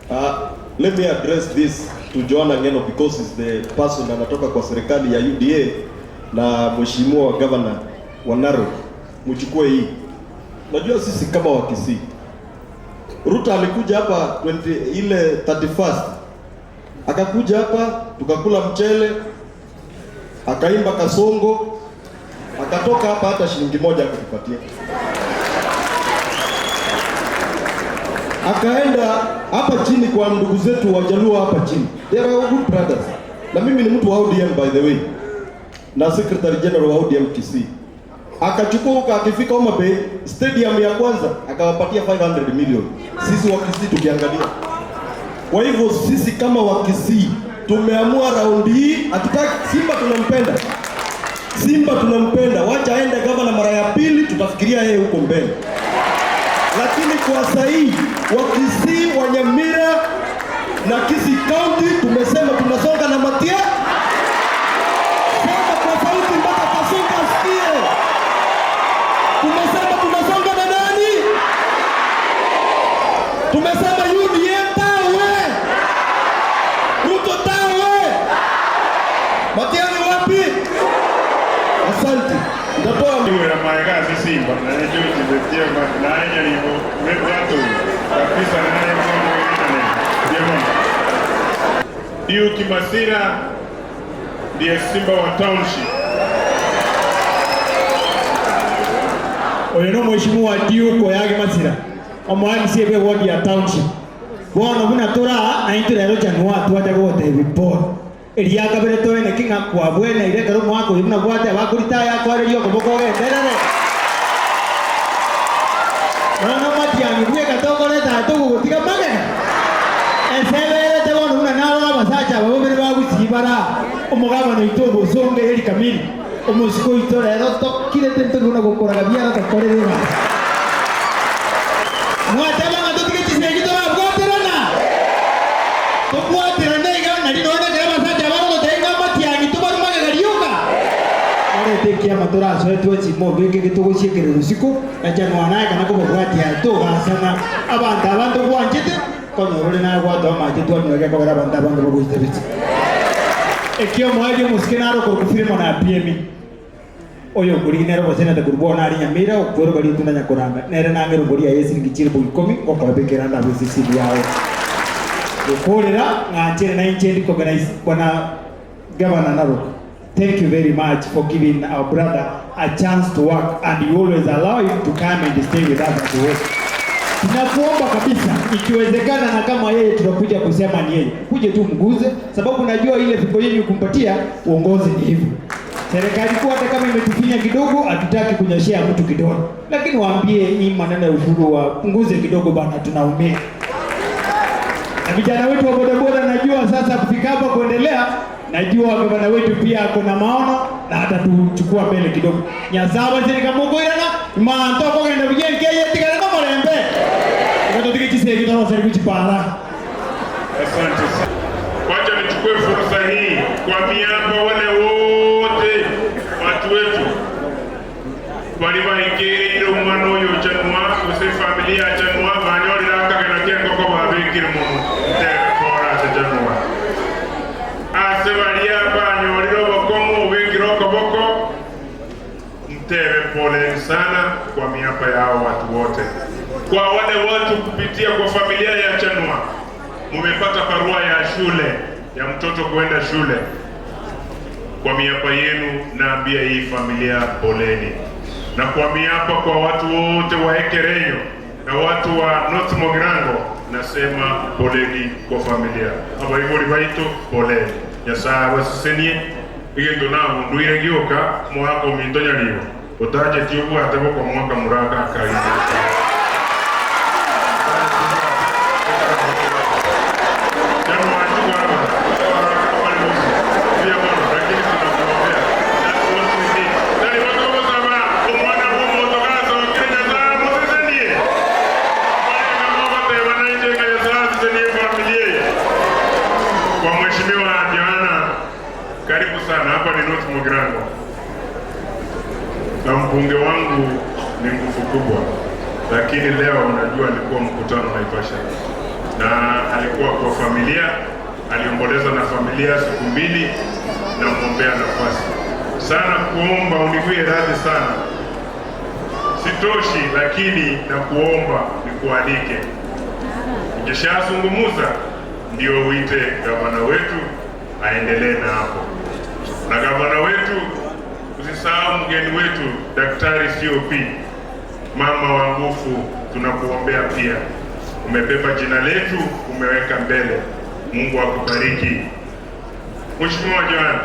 Let me address this to Joanna Ngeno because he's the person anatoka kwa serikali ya UDA na mheshimiwa governor wa Narok. Mchukue hii. Najua sisi kama wa Kisii. Ruto alikuja hapa ile 31st. Akakuja hapa tukakula mchele, akaimba kasongo, akatoka hapa hata shilingi moja akutupatia. Akaenda hapa chini kwa ndugu zetu Wajaluo hapa chini. They are all good brothers. Na mimi ni mtu wa ODM by the way. Na secretary general wa ODM Kisii. Akachukua huko akifika Homa Bay stadium ya kwanza akawapatia 500 million. Sisi wa Kisii tukiangalia. Kwa hivyo sisi kama wa Kisii tumeamua raundi hii hatutaki Simba tunampenda. Simba tunampenda. Wacha aende gavana mara ya pili tutafikiria yeye huko mbele. Lakini kwa sahihi wa Kisii, wa Nyamira na Kisii County tumesema tunasonga na Matia. Sema kwa sauti mpaka kasonga asikie. Tumesema tunasonga na nani? Tumesema UDA tawe. Ruto tawe. Matia ni wapi? Asante. Natoa mimi na maagazi Simba na ndio tumetia na haya ni watu kabisa na nani ndio Kimasira ndiye Simba wa township. Oyeno mheshimiwa Diuko yake Masira omwani siebe wodi ya township bono buna tora na intero January twaje gote report eria kabere to ene kinga kwa bwena ile karo mwako ibuna gwate abakurita ya kwarerio koboko genderere bana matiani bwe katogore ta to gutiga magena esebere te bono buna naro basacha babere bagusibara omugabo no itobo songe eri kamili omusiko itore ero to kire tento buna gokoraga biara ta korerera mwate bana to tige tisegi to abgoterana to bwoterana igana ndi none kama sacha bana tenga matiani to bana magariuka ore tekia matora so etwetsi mo bege gitugushiekere rusiko na January kana ko bwati ya to gasana abantu bwanjete kono role na gwato amaje to nwege ko abantu bagusitebitsi ekyo mwaje muskenaro ko kufirima na PMI oyo kuri nero bosena ta kurbona ari Nyamira okoro bari tunanya kuranga nere nangero bori ya yesi ngikiri bu 10 okabekera nda bisi yawo okorera ngachere na inchendi organize bwana governor Narok. Thank you very much for giving our brother a chance to work and you always allow him to come and stay with us at work. Tunakuomba kabisa ikiwezekana na kama yeye tunakuja kusema ni yeye kuje tu mguze sababu najua ile fimbo yenu kumpatia uongozi ni hivyo. Serikali kwa hata kama imetufinya kidogo hatutaki kunyashia mtu kidogo. Lakini waambie hii maneno ya ushuru wa punguze kidogo bana tunaumia. Na vijana wetu wa bodaboda najua sasa kufika hapa kuendelea najua gavana wetu pia kuna maono na hata tuchukua mbele kidogo. Nyasaba serikali mogoirana mantoko kwenda vijana keye tigana na morembe. Ndio tukichisegi tano serikali chipara. Asante sana. Wacha nichukue fursa hii kwa miamba wale wote watu wetu waliwaikiri umano yo chanwa kuse familia chanwa banyori raka kana kengo ko babikiri mu te fora se chanwa ase valia banyori ro bokomo ubikiro ko boko mtebe pole sana kwa miapa yao watu wote kwa wale watu kupitia kwa familia ya chanwa mumepata barua ya shule ya mtoto kwenda shule. Kwa miapa yenu naambia hii familia poleni. Na kwa miapa kwa watu wote wa Ekerenyo na watu wa North Mogirango nasema poleni kwa familia. Aba hivyo libaito poleni. Nyasaa wasisenie igendo nabo nduire gyoka mwako mintonya liwo. Otaje tiubu atebo kwa mwaka muraka karibu. Na mbunge wangu ni nguvu kubwa, lakini leo unajua alikuwa mkutano Naivasha. na alikuwa kwa familia, aliomboleza na familia siku 2, na mwombea nafasi sana kuomba uniwie radhi sana. Sitoshi, lakini na kuomba nikualike. Ukishazungumuza ndio uite gavana wetu aendelee na hapo. Na gavana wetu usisahau mgeni wetu Daktari COP, mama wa nguvu, tunakuombea pia. Umebeba jina letu, umeweka mbele. Mungu akubariki. Mheshimiwa Joan,